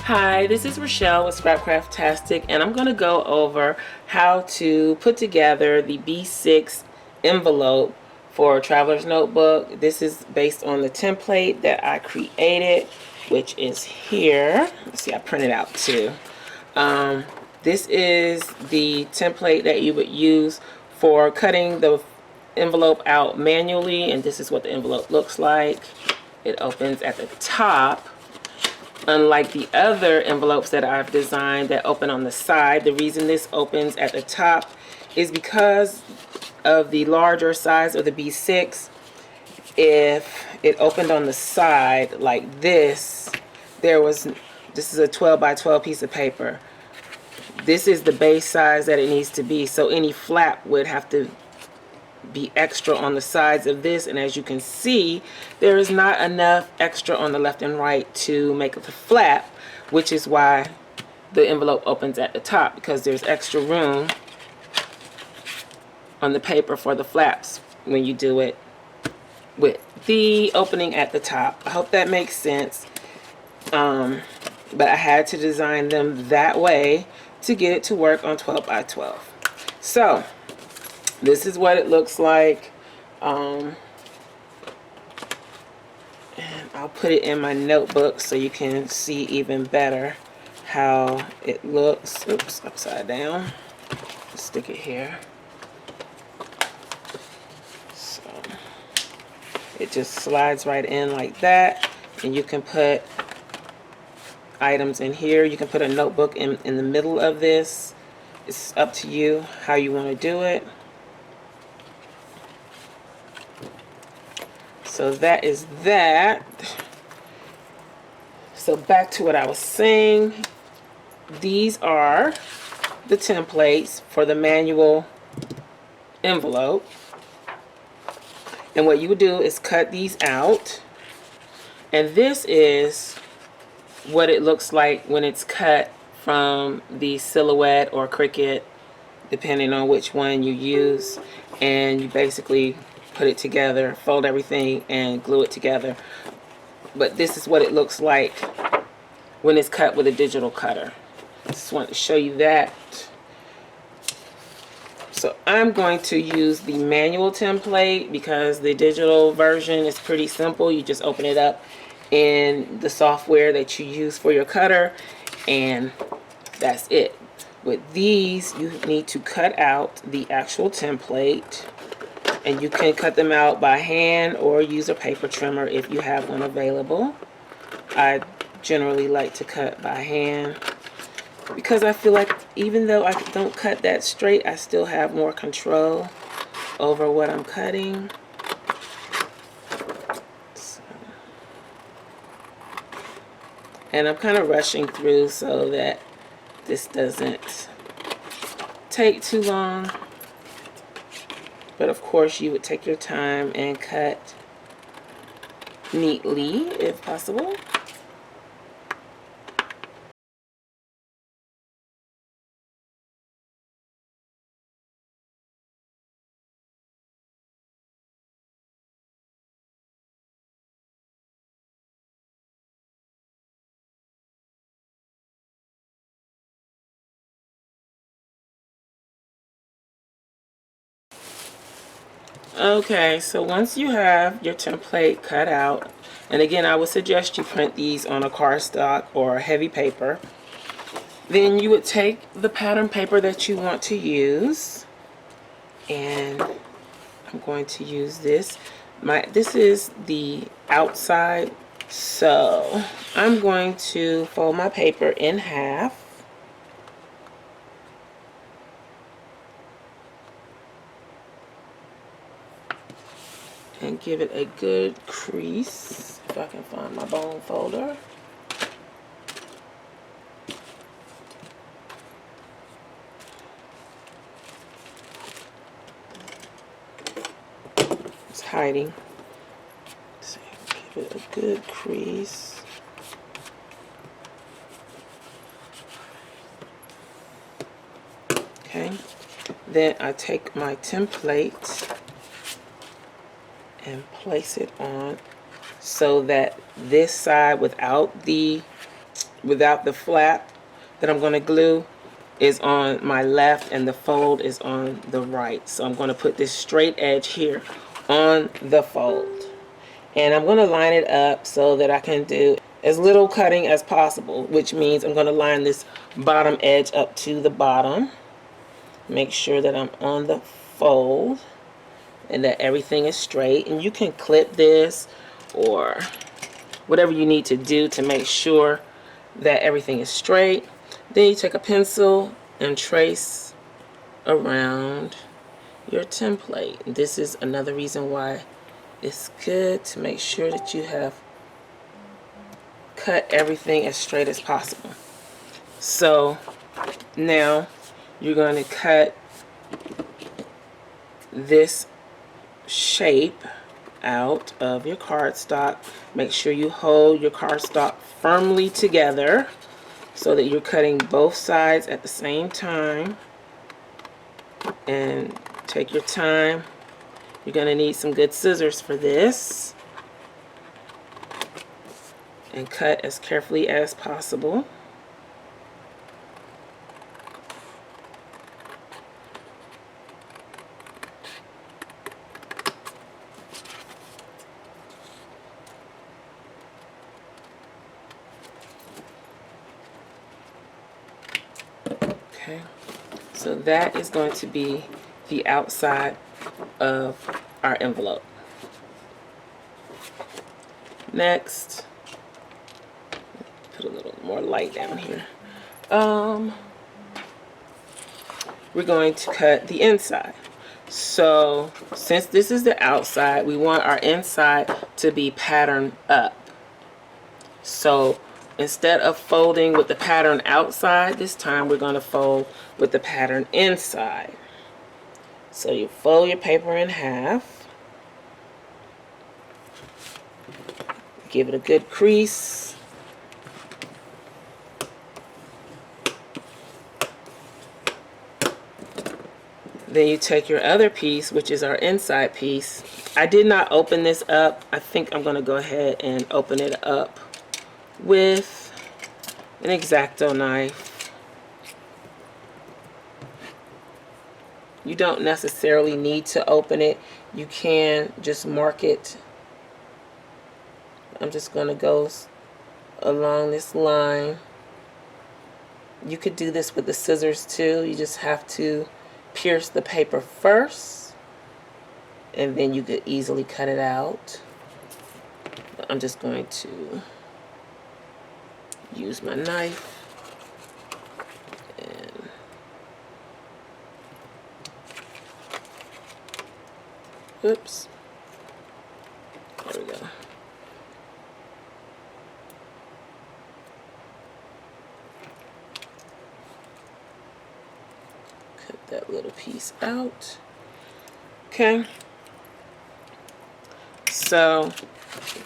Hi, this is Rochelle with Scrapcraftastic, and I'm going to go over how to put together the B6 envelope for a traveler's notebook. This is based on the template that I created, which is here. Let's see, I printed out too. This is the template that you would use for cutting the envelope out manually, and this is what the envelope looks like. It opens at the top. Unlike the other envelopes that I've designed that open on the side, the reason this opens at the top is because of the larger size of the B6. If it opened on the side like this, this is a 12 by 12 piece of paper. This is the base size that it needs to be, so any flap would have to be extra on the sides of this, and as you can see, there is not enough extra on the left and right to make the flap, which is why the envelope opens at the top, because there's extra room on the paper for the flaps when you do it with the opening at the top. I hope that makes sense, but I had to design them that way to get it to work on 12 by 12. So this is what it looks like, and I'll put it in my notebook so you can see even better how it looks. Oops, upside down. Stick it here. So it just slides right in like that, and you can put items in here. You can put a notebook in the middle of this. It's up to you how you want to do it. So that is that. So back to what I was saying. These are the templates for the manual envelope. And what you would do is cut these out. And this is what it looks like when it's cut from the Silhouette or Cricut, depending on which one you use. And you basically put it together, fold everything, and glue it together. But this is what it looks like when it's cut with a digital cutter. Just want to show you that. So I'm going to use the manual template because the digital version is pretty simple. You just open it up in the software that you use for your cutter, and that's it. With these, you need to cut out the actual template. And you can cut them out by hand or use a paper trimmer if you have one available. I generally like to cut by hand because I feel like even though I don't cut that straight, I still have more control over what I'm cutting. So, and I'm kind of rushing through so that this doesn't take too long. But of course, you would take your time and cut neatly if possible. Okay, so once you have your template cut out, and again, I would suggest you print these on a cardstock or heavy paper. Then you would take the pattern paper that you want to use, and I'm going to use this. This is the outside, so I'm going to fold my paper in half. And give it a good crease, if I can find my bone folder. It's hiding. So give it a good crease. Okay. Then I take my template and place it on so that this side without the without the flap that I'm going to glue is on my left and the fold is on the right. So I'm going to put this straight edge here on the fold. And I'm going to line it up so that I can do as little cutting as possible, which means I'm going to line this bottom edge up to the bottom. Make sure that I'm on the fold and that everything is straight. And you can clip this or whatever you need to do to make sure that everything is straight. Then you take a pencil and trace around your template. This is another reason why it's good to make sure that you have cut everything as straight as possible. So now you're going to cut this shape out of your cardstock. Make sure you hold your cardstock firmly together so that you're cutting both sides at the same time. And take your time. You're going to need some good scissors for this. And cut as carefully as possible. Okay, so that is going to be the outside of our envelope. Next, put a little more light down here. We're going to cut the inside. So since this is the outside, we want our inside to be patterned up. So instead of folding with the pattern outside, this time we're going to fold with the pattern inside. So you fold your paper in half. Give it a good crease. Then you take your other piece, which is our inside piece. I did not open this up. I think I'm going to go ahead and open it up with an X-Acto knife. You don't necessarily need to open it. You can just mark it. I'm just going to go along this line. You could do this with the scissors too. You just have to pierce the paper first and then you could easily cut it out. I'm just going to use my knife and oops, there we go. Cut that little piece out. Okay, so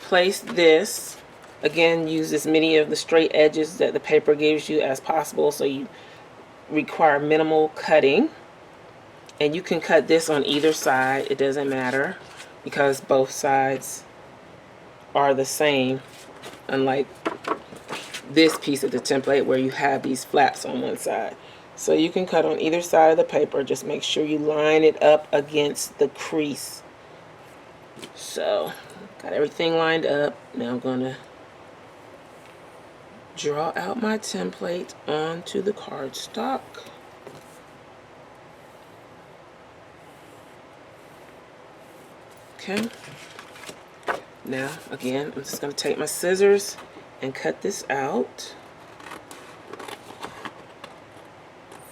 place this. Again, use as many of the straight edges that the paper gives you as possible so you require minimal cutting. And you can cut this on either side, it doesn't matter, because both sides are the same, unlike this piece of the template where you have these flaps on one side. So you can cut on either side of the paper, just make sure you line it up against the crease. So, got everything lined up. Now I'm going to draw out my template onto the cardstock. Okay. Now, again, I'm just going to take my scissors and cut this out.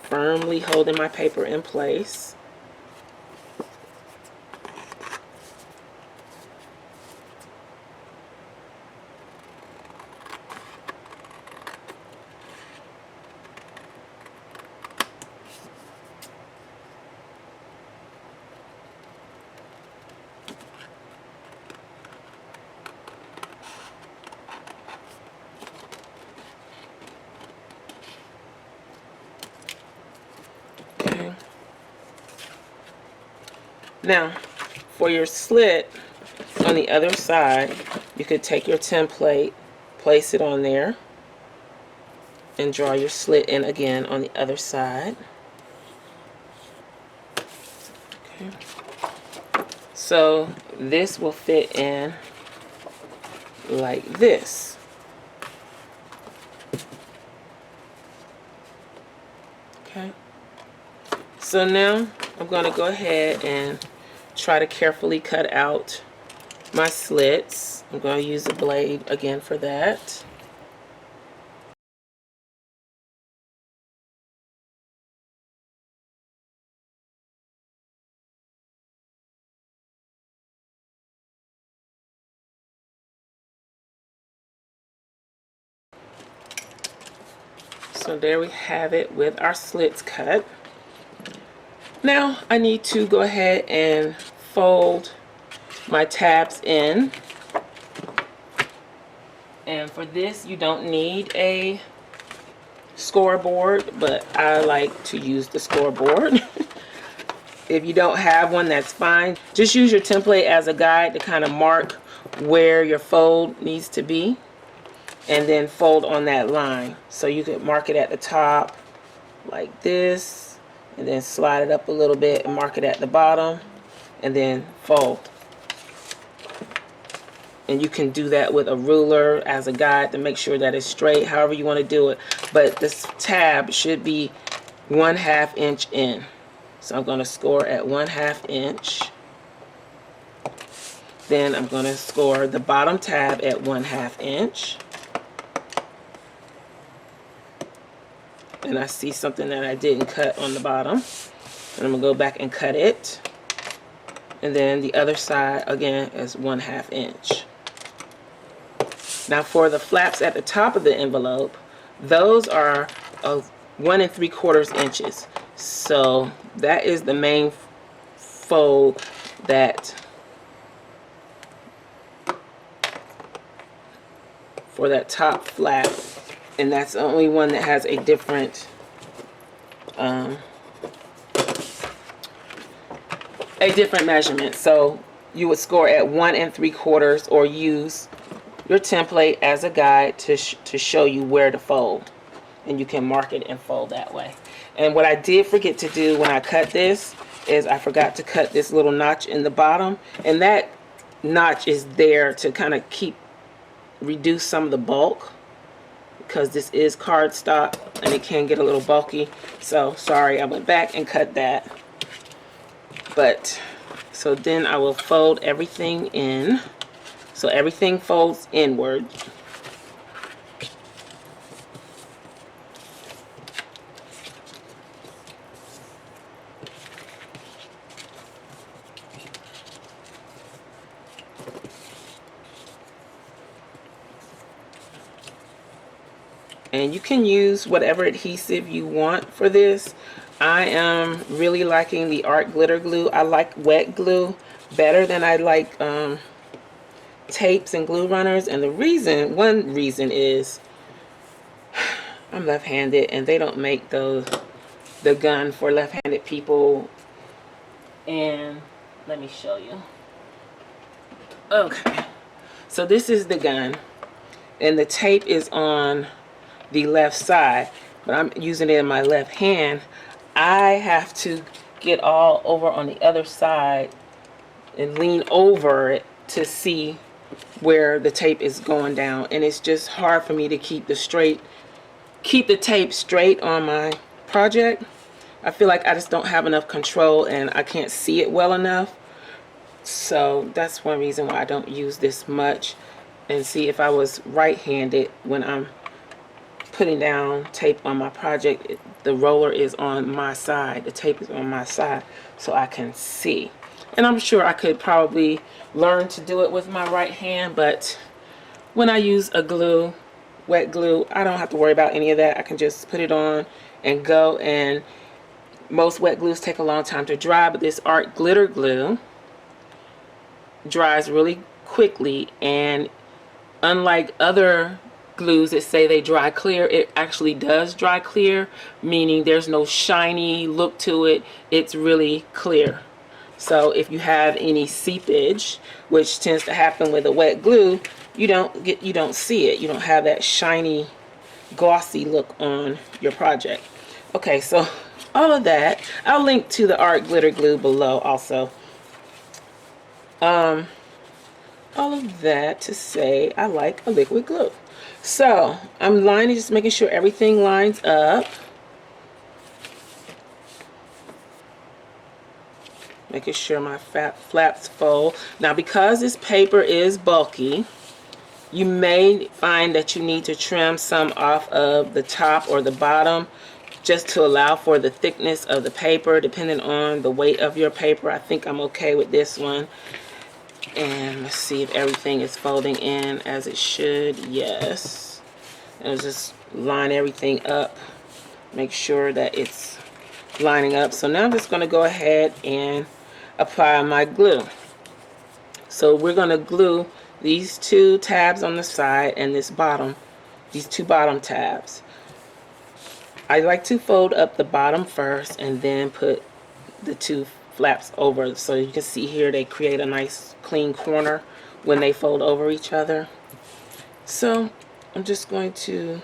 Firmly holding my paper in place. Now, for your slit on the other side, you could take your template, place it on there, and draw your slit in again on the other side. Okay. So this will fit in like this. Okay. So now I'm going to go ahead and try to carefully cut out my slits. I'm going to use the blade again for that. So there we have it with our slits cut. Now I need to go ahead and fold my tabs in. And for this, you don't need a scoreboard, but I like to use the scoreboard. If you don't have one, that's fine. Just use your template as a guide to kind of mark where your fold needs to be, and then fold on that line. So you could mark it at the top like this, and then slide it up a little bit and mark it at the bottom, and then fold. And you can do that with a ruler as a guide to make sure that it's straight, however you want to do it. But this tab should be 1/2 inch in. So I'm going to score at 1/2 inch. Then I'm going to score the bottom tab at 1/2 inch. And I see something that I didn't cut on the bottom. And I'm going to go back and cut it. And then the other side again is 1/2 inch. Now for the flaps at the top of the envelope, those are 1 3/4 inches. So that is the main fold that for that top flap, and that's the only one that has a different measurement. So you would score at 1 3/4 or use your template as a guide to show you where to fold, and you can mark it and fold that way. And what I did forget to do when I cut this is I forgot to cut this little notch in the bottom, and that notch is there to kind of reduce some of the bulk, because this is cardstock and it can get a little bulky. So sorry, I went back and cut that. But so then I will fold everything in. So everything folds inward. And you can use whatever adhesive you want for this. I am really liking the art glitter glue. I like wet glue better than I like tapes and glue runners. And one reason is I'm left-handed, and they don't make the gun for left-handed people. And let me show you. Okay, so this is the gun, and the tape is on the left side, but I'm using it in my left hand. I have to get all over on the other side and lean over it to see where the tape is going down, and it's just hard for me to keep the tape straight on my project. I feel like I just don't have enough control, and I can't see it well enough. So that's one reason why I don't use this much. And see, if I was right-handed, when I'm putting down tape on my project, the roller is on my side, the tape is on my side, so I can see. And I'm sure I could probably learn to do it with my right hand, but when I use a glue, wet glue, I don't have to worry about any of that. I can just put it on and go. And most wet glues take a long time to dry, but this art glitter glue dries really quickly, and unlike other glues that say they dry clear, it actually does dry clear, meaning there's no shiny look to it. It's really clear. So if you have any seepage, which tends to happen with a wet glue, you don't see it. You don't have that shiny glossy look on your project. Okay, so all of that, I'll link to the art glitter glue below also. All of that to say I like a liquid glue. So I'm lining, just making sure everything lines up. Making sure my flaps fold. Now because this paper is bulky, you may find that you need to trim some off of the top or the bottom just to allow for the thickness of the paper depending on the weight of your paper. I think I'm okay with this one. And let's see if everything is folding in as it should. Yes. And just line everything up. Make sure that it's lining up. So now I'm just going to go ahead and apply my glue. So we're going to glue these two tabs on the side and this bottom, these two bottom tabs. I like to fold up the bottom first and then put the two flaps over, so you can see here they create a nice clean corner when they fold over each other. So I'm just going to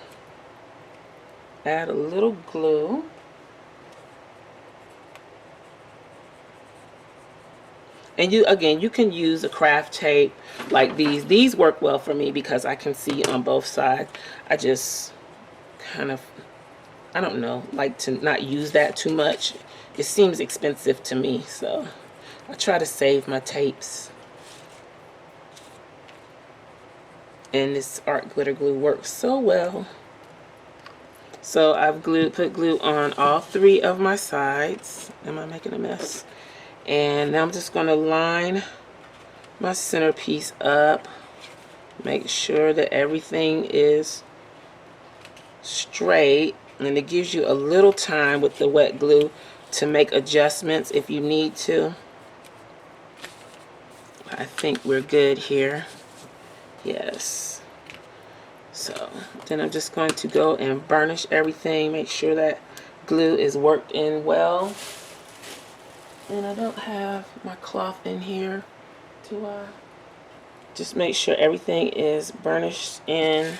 add a little glue. And you can use a craft tape like these. These work well for me because I can see on both sides. I just kind of, I don't know, like to not use that too much. It seems expensive to me, so I try to save my tapes. And this art glitter glue works so well. So I've put glue on all three of my sides. Am I making a mess? And now I'm just going to line my centerpiece up. Make sure that everything is straight. And it gives you a little time with the wet glue to make adjustments if you need to. I think we're good here. Yes. So then I'm just going to go and burnish everything. Make sure that glue is worked in well. And I don't have my cloth in here to just make sure everything is burnished in.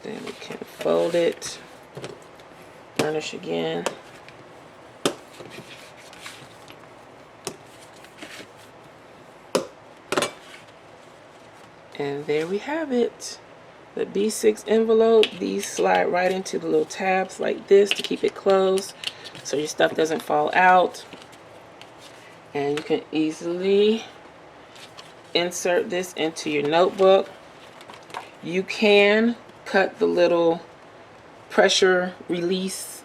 Then we can fold it, burnish again. And there we have it. The B6 envelope, these slide right into the little tabs like this to keep it closed so your stuff doesn't fall out. And you can easily insert this into your notebook. You can cut the little pressure relief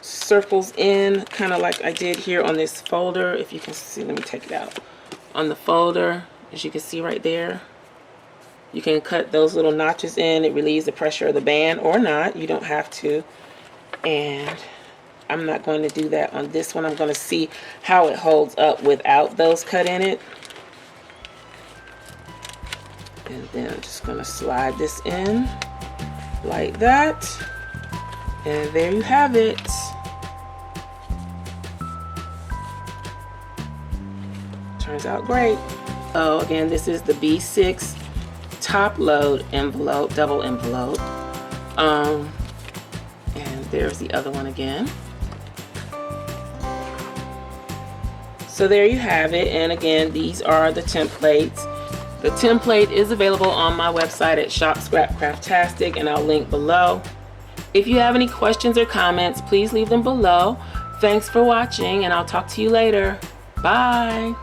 circles in, kind of like I did here on this folder. If you can see, let me take it out. On the folder, as you can see right there, you can cut those little notches in. It relieves the pressure of the band, or not. You don't have to. And I'm not going to do that on this one. I'm going to see how it holds up without those cut in it. And then I'm just going to slide this in like that. And there you have it. Turns out great. Oh, again, this is the B6 top load envelope, double envelope. And there's the other one again. So there you have it. And again, these are the templates. The template is available on my website at Shop Scrapcraftastic, and I'll link below. If you have any questions or comments, please leave them below. Thanks for watching, and I'll talk to you later. Bye.